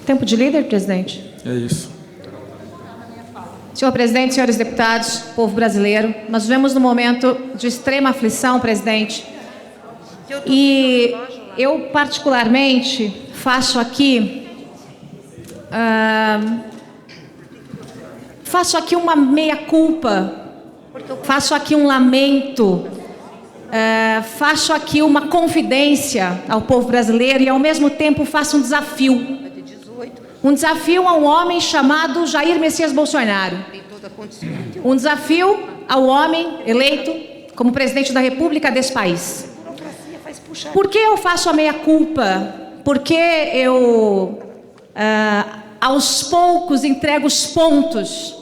Tempo de líder, presidente? É isso. Senhor presidente, senhores deputados, povo brasileiro, nós vivemos num momento de extrema aflição, presidente. E eu, particularmente, faço aqui uma meia-culpa, faço aqui um lamento, faço aqui uma confidência ao povo brasileiro e, ao mesmo tempo, faço um desafio. Um desafio a um homem chamado Jair Messias Bolsonaro. Um desafio ao homem eleito como presidente da República desse país. Por que eu faço a meia-culpa? Porque eu, aos poucos, entrego os pontos.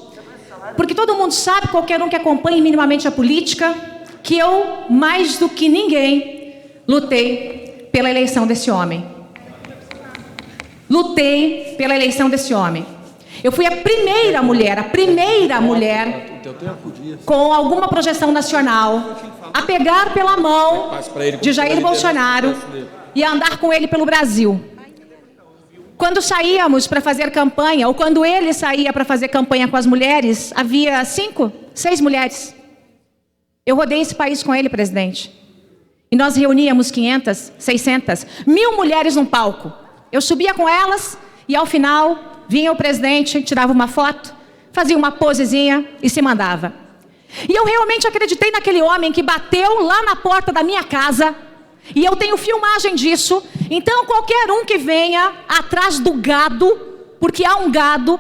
Porque todo mundo sabe, qualquer um que acompanhe minimamente a política, que eu, mais do que ninguém, lutei pela eleição desse homem. Lutei pela eleição desse homem. Eu fui a primeira mulher com alguma projeção nacional a pegar pela mão de Jair Bolsonaro e a andar com ele pelo Brasil. Quando saíamos para fazer campanha, ou quando ele saía para fazer campanha com as mulheres, havia 5, 6 mulheres. Eu rodei esse país com ele, presidente. E nós reuníamos 500, 600, 1000 mulheres num palco. Eu subia com elas e, ao final, vinha o presidente, tirava uma foto, fazia uma posezinha e se mandava. E eu realmente acreditei naquele homem que bateu lá na porta da minha casa, e eu tenho filmagem disso. Então, qualquer um que venha atrás do gado, porque há um gado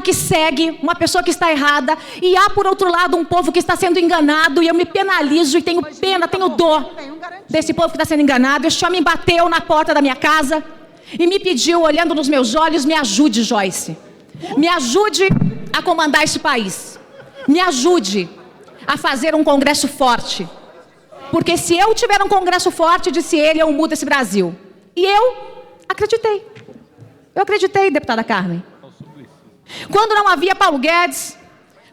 que segue uma pessoa que está errada, e há, por outro lado, um povo que está sendo enganado, e eu me penalizo e tenho pena, tenho dor desse povo que está sendo enganado. Este homem bateu na porta da minha casa e me pediu, olhando nos meus olhos, me ajude, Joyce. Me ajude a comandar esse país. Me ajude a fazer um congresso forte. Porque se eu tiver um congresso forte, disse ele, eu mudo esse Brasil. E eu acreditei. Eu acreditei, deputada Carmen. Quando não havia Paulo Guedes,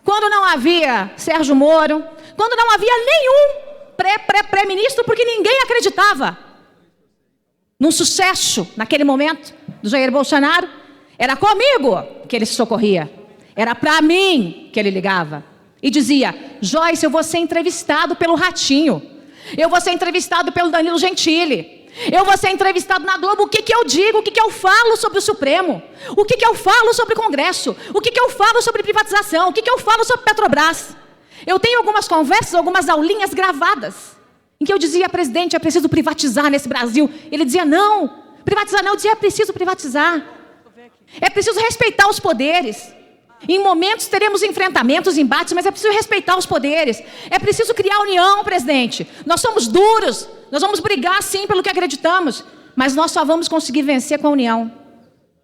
quando não havia Sérgio Moro, quando não havia nenhum pré-ministro, porque ninguém acreditava num sucesso naquele momento do Jair Bolsonaro, era comigo que ele se socorria, era para mim que ele ligava e dizia: Joyce, eu vou ser entrevistado pelo Ratinho, eu vou ser entrevistado pelo Danilo Gentili, eu vou ser entrevistado na Globo. O que que eu digo, o que que eu falo sobre o Supremo, o que que eu falo sobre o Congresso, o que que eu falo sobre privatização, o que que eu falo sobre Petrobras. Eu tenho algumas conversas, algumas aulinhas gravadas, em que eu dizia: presidente, é preciso privatizar nesse Brasil. Ele dizia: não, privatizar não. Eu dizia: é preciso privatizar. É preciso respeitar os poderes. Em momentos teremos enfrentamentos, embates, mas é preciso respeitar os poderes. É preciso criar união, presidente. Nós somos duros, nós vamos brigar sim pelo que acreditamos, mas nós só vamos conseguir vencer com a união.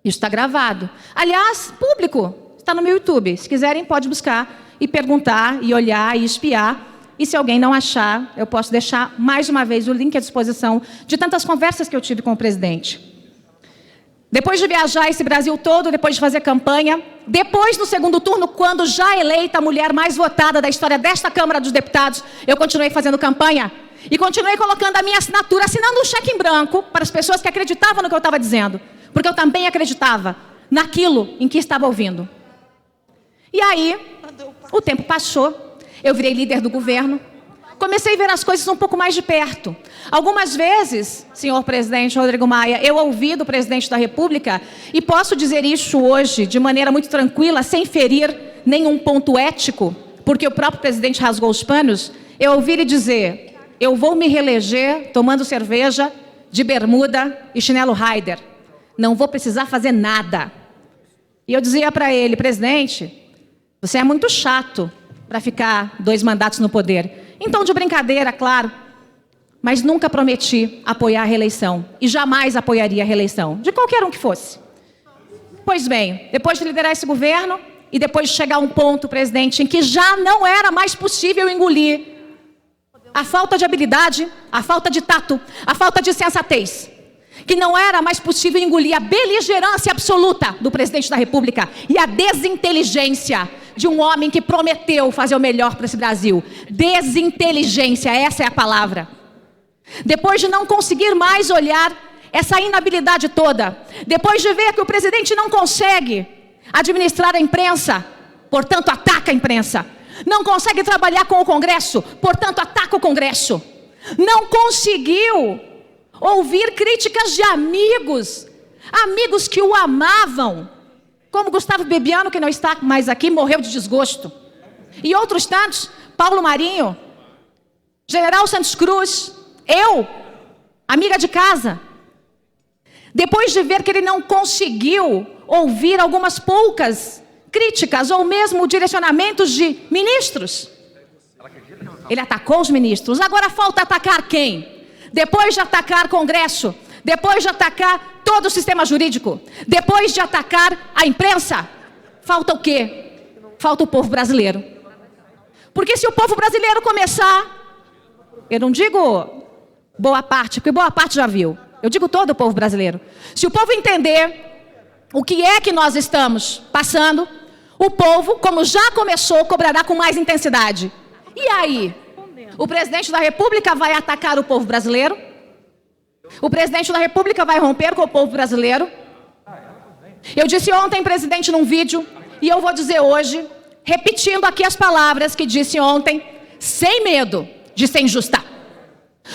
Isso está gravado. Aliás, público, está no meu YouTube. Se quiserem, pode buscar e perguntar, e olhar, e espiar. E se alguém não achar, eu posso deixar mais uma vez o link à disposição de tantas conversas que eu tive com o presidente. Depois de viajar esse Brasil todo, depois de fazer campanha, depois no segundo turno, quando já eleita a mulher mais votada da história desta Câmara dos Deputados, eu continuei fazendo campanha e continuei colocando a minha assinatura, assinando um cheque em branco para as pessoas que acreditavam no que eu estava dizendo, porque eu também acreditava naquilo em que estava ouvindo. E aí, o tempo passou, eu virei líder do governo, comecei a ver as coisas um pouco mais de perto. Algumas vezes, senhor presidente Rodrigo Maia, eu ouvi do presidente da República, e posso dizer isso hoje de maneira muito tranquila, sem ferir nenhum ponto ético, porque o próprio presidente rasgou os panos, eu ouvi ele dizer: eu vou me reeleger tomando cerveja de bermuda e chinelo Raider. Não vou precisar fazer nada. E eu dizia para ele: presidente, você é muito chato para ficar 2 mandatos no poder. Então, de brincadeira, claro, mas nunca prometi apoiar a reeleição. E jamais apoiaria a reeleição, de qualquer um que fosse. Pois bem, depois de liderar esse governo, e depois de chegar a um ponto, presidente, em que já não era mais possível engolir a falta de habilidade, a falta de tato, a falta de sensatez, que não era mais possível engolir a beligerância absoluta do presidente da República e a desinteligência de um homem que prometeu fazer o melhor para esse Brasil. Desinteligência, essa é a palavra. Depois de não conseguir mais olhar essa inabilidade toda, depois de ver que o presidente não consegue administrar a imprensa, portanto ataca a imprensa, não consegue trabalhar com o Congresso, portanto ataca o Congresso, não conseguiu ouvir críticas de amigos que o amavam, como Gustavo Bebiano, que não está mais aqui, morreu de desgosto, e outros tantos, Paulo Marinho, General Santos Cruz, eu, amiga de casa. Depois de ver que ele não conseguiu ouvir algumas poucas críticas ou mesmo direcionamentos de ministros, ele atacou os ministros. Agora falta atacar quem? Depois de atacar Congresso, depois de atacar todo o sistema jurídico, depois de atacar a imprensa, falta o quê? Falta o povo brasileiro. Porque se o povo brasileiro começar, eu não digo boa parte, porque boa parte já viu, eu digo todo o povo brasileiro. Se o povo entender o que é que nós estamos passando, o povo, como já começou, cobrará com mais intensidade. E aí? O presidente da República vai atacar o povo brasileiro? O presidente da República vai romper com o povo brasileiro? Eu disse ontem, presidente, num vídeo, e eu vou dizer hoje, repetindo aqui as palavras que disse ontem, sem medo de ser injusta.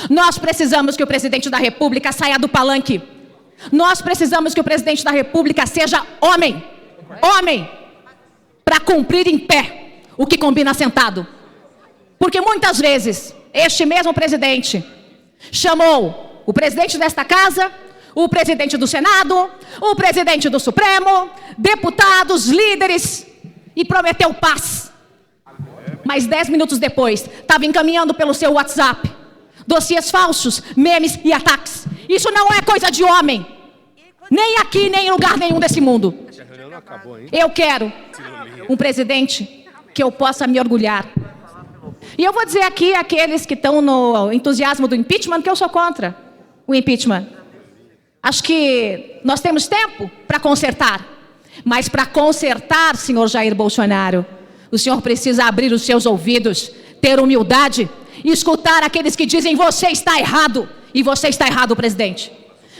Nós precisamos que o presidente da República saia do palanque. Nós precisamos que o presidente da República seja homem. Homem. Para cumprir em pé o que combina sentado. Porque muitas vezes, este mesmo presidente chamou o presidente desta casa, o presidente do Senado, o presidente do Supremo, deputados, líderes, e prometeu paz. Mas 10 minutos depois, estava encaminhando pelo seu WhatsApp dossiês falsos, memes e ataques. Isso não é coisa de homem. Nem aqui, nem em lugar nenhum desse mundo. Eu quero um presidente que eu possa me orgulhar. E eu vou dizer aqui àqueles que estão no entusiasmo do impeachment que eu sou contra o impeachment. Acho que nós temos tempo para consertar. Mas para consertar, senhor Jair Bolsonaro, o senhor precisa abrir os seus ouvidos, ter humildade e escutar aqueles que dizem: você está errado. E você está errado, presidente.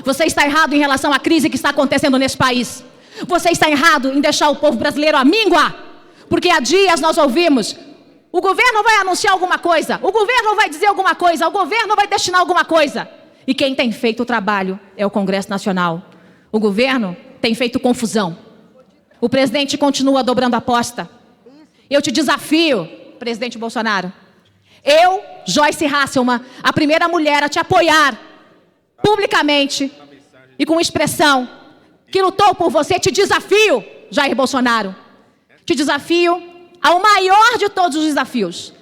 Você está errado em relação à crise que está acontecendo nesse país. Você está errado em deixar o povo brasileiro à míngua. Porque há dias nós ouvimos: o governo vai anunciar alguma coisa, o governo vai dizer alguma coisa, o governo vai destinar alguma coisa. E quem tem feito o trabalho é o Congresso Nacional. O governo tem feito confusão. O presidente continua dobrando a aposta. Eu te desafio, presidente Bolsonaro. Eu, Joyce Hasselmann, a primeira mulher a te apoiar publicamente e com expressão que lutou por você, te desafio, Jair Bolsonaro. Te desafio ao maior de todos os desafios.